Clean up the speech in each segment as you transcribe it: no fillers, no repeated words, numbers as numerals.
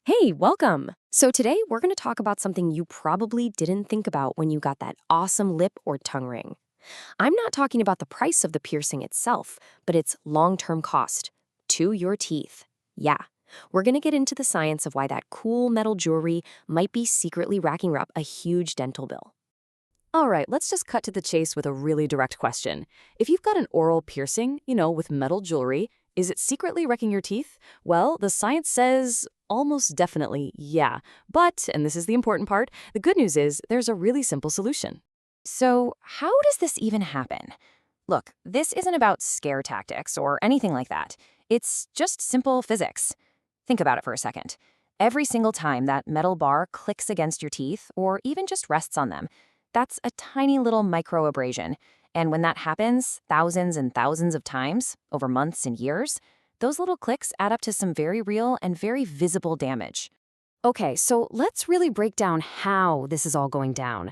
Hey, welcome! So today we're going to talk about something you probably didn't think about when you got that awesome lip or tongue ring. I'm not talking about the price of the piercing itself, but its long-term cost to your teeth. Yeah, we're going to get into the science of why that cool metal jewelry might be secretly racking up a huge dental bill. All right, let's just cut to the chase with a really direct question. If you've got an oral piercing, with metal jewelry, is it secretly wrecking your teeth? Well, the science says almost definitely yeah. But, and this is the important part, the good news is there's a really simple solution. So, how does this even happen? Look, this isn't about scare tactics or anything like that. It's just simple physics. Think about it for a second. Every single time that metal bar clicks against your teeth, or even just rests on them, that's a tiny little microabrasion. And when that happens thousands and thousands of times, over months and years, those little clicks add up to some very real and very visible damage. Okay, so let's really break down how this is all going down.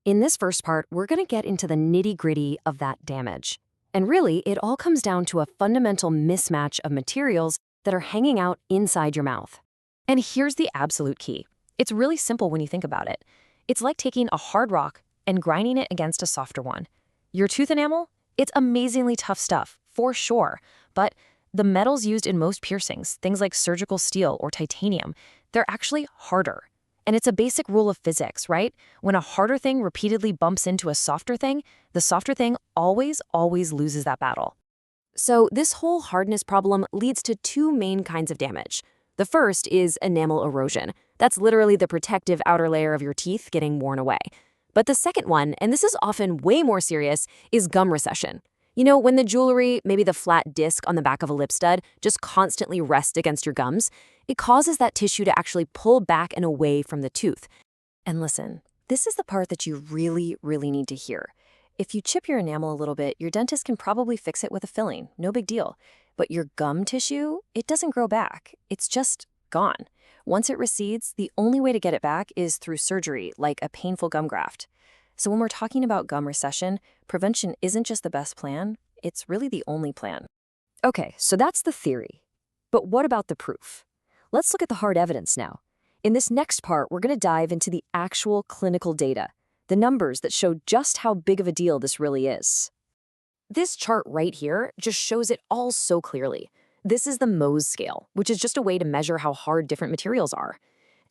In this first part, we're going to get into the nitty-gritty of that damage. And really, it all comes down to a fundamental mismatch of materials that are hanging out inside your mouth. And here's the absolute key. It's really simple when you think about it. It's like taking a hard rock and grinding it against a softer one. Your tooth enamel? It's amazingly tough stuff, for sure. But the metals used in most piercings, things like surgical steel or titanium, they're actually harder. And it's a basic rule of physics, right? When a harder thing repeatedly bumps into a softer thing, the softer thing always loses that battle. So this whole hardness problem leads to two main kinds of damage. The first is enamel erosion. That's literally the protective outer layer of your teeth getting worn away. But the second one, and this is often way more serious, is gum recession. You know, when the jewelry, maybe the flat disc on the back of a lip stud, just constantly rests against your gums, it causes that tissue to actually pull back and away from the tooth. And listen, this is the part that you really need to hear. If you chip your enamel a little bit, your dentist can probably fix it with a filling, no big deal. But your gum tissue, it doesn't grow back. It's just gone. Once it recedes, the only way to get it back is through surgery, like a painful gum graft. So when we're talking about gum recession, prevention isn't just the best plan, it's really the only plan. Okay, so that's the theory. But what about the proof? Let's look at the hard evidence now. In this next part, we're going to dive into the actual clinical data, the numbers that show just how big of a deal this really is. This chart right here just shows it all so clearly. This is the Mohs scale, which is just a way to measure how hard different materials are.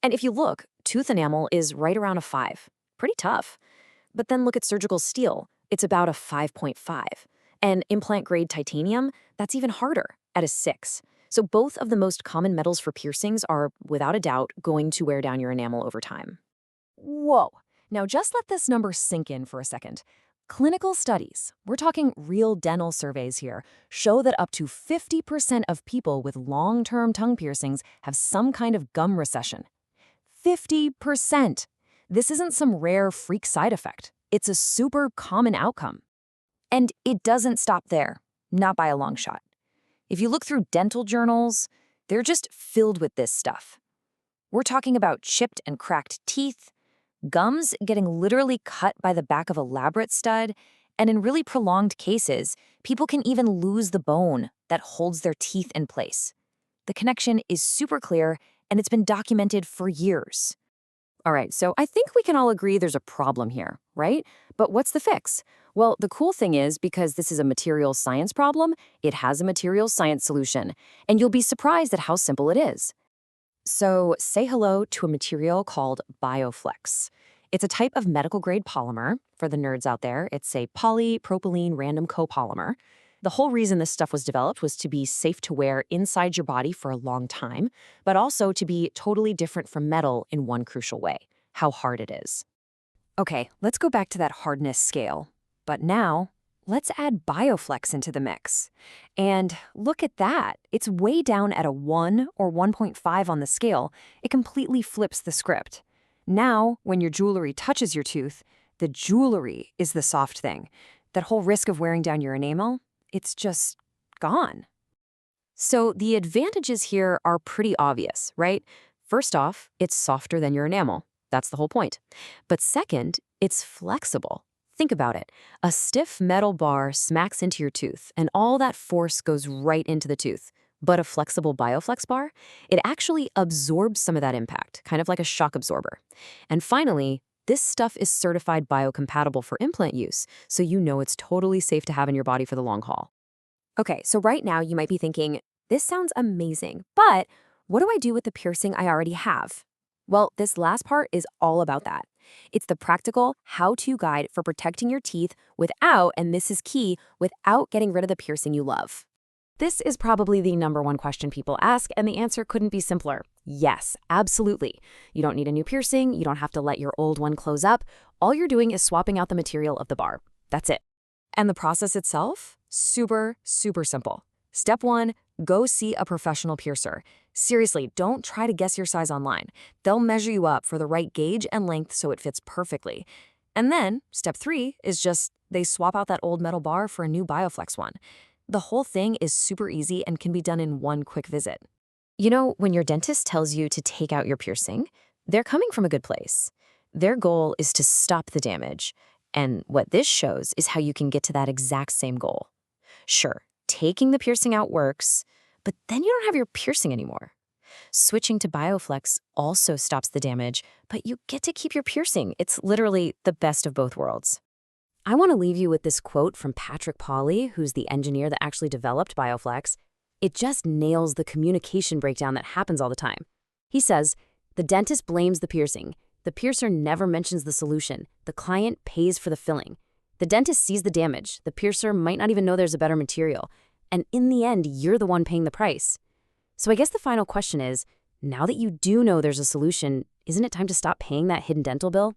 And if you look, tooth enamel is right around a 5. Pretty tough. But then look at surgical steel. It's about a 5.5. And implant-grade titanium, that's even harder, at a 6. So both of the most common metals for piercings are, without a doubt, going to wear down your enamel over time. Whoa! Now just let this number sink in for a second. Clinical studies, we're talking real dental surveys here, show that up to 50% of people with long-term tongue piercings have some kind of gum recession. 50%! This isn't some rare freak side effect. It's a super common outcome. And it doesn't stop there, not by a long shot. If you look through dental journals, they're just filled with this stuff. We're talking about chipped and cracked teeth, gums getting literally cut by the back of a labret stud, and in really prolonged cases, people can even lose the bone that holds their teeth in place. The connection is super clear, and it's been documented for years. All right, so I think we can all agree there's a problem here, right? But what's the fix? Well, the cool thing is, because this is a materials science problem, it has a materials science solution, and you'll be surprised at how simple it is. So say hello to a material called BioFlex. It's a type of medical-grade polymer. For the nerds out there, it's a polypropylene random copolymer. The whole reason this stuff was developed was to be safe to wear inside your body for a long time, but also to be totally different from metal in one crucial way: how hard it is. Okay, let's go back to that hardness scale. But now, let's add BioFlex into the mix. And look at that. It's way down at a 1 or 1.5 on the scale. It completely flips the script. Now, when your jewelry touches your tooth, the jewelry is the soft thing. That whole risk of wearing down your enamel, it's just gone. So the advantages here are pretty obvious, right? First off, it's softer than your enamel. That's the whole point. But second, it's flexible. Think about it. A stiff metal bar smacks into your tooth, and all that force goes right into the tooth. But a flexible BioFlex bar, it actually absorbs some of that impact, kind of like a shock absorber. And finally, this stuff is certified biocompatible for implant use, so you know it's totally safe to have in your body for the long haul. Okay, so right now you might be thinking, this sounds amazing, but what do I do with the piercing I already have? Well, this last part is all about that. It's the practical how-to guide for protecting your teeth without, and this is key, without getting rid of the piercing you love. This is probably the #1 question people ask, and the answer couldn't be simpler. Yes, absolutely. You don't need a new piercing, you don't have to let your old one close up. All you're doing is swapping out the material of the bar. That's it. And the process itself? Super, super simple. Step 1, go see a professional piercer. Seriously, don't try to guess your size online. They'll measure you up for the right gauge and length so it fits perfectly. And then, step 3 is just they swap out that old metal bar for a new BioFlex one. The whole thing is super easy and can be done in one quick visit. You know, when your dentist tells you to take out your piercing, they're coming from a good place. Their goal is to stop the damage. And what this shows is how you can get to that exact same goal. Sure, taking the piercing out works, but then you don't have your piercing anymore. Switching to BioFlex also stops the damage, but you get to keep your piercing. It's literally the best of both worlds. I want to leave you with this quote from Patrick Poli, who's the engineer that actually developed BioFlex. It just nails the communication breakdown that happens all the time. He says, "The dentist blames the piercing. The piercer never mentions the solution. The client pays for the filling. The dentist sees the damage. The piercer might not even know there's a better material. And in the end, you're the one paying the price." So I guess the final question is, now that you do know there's a solution, isn't it time to stop paying that hidden dental bill?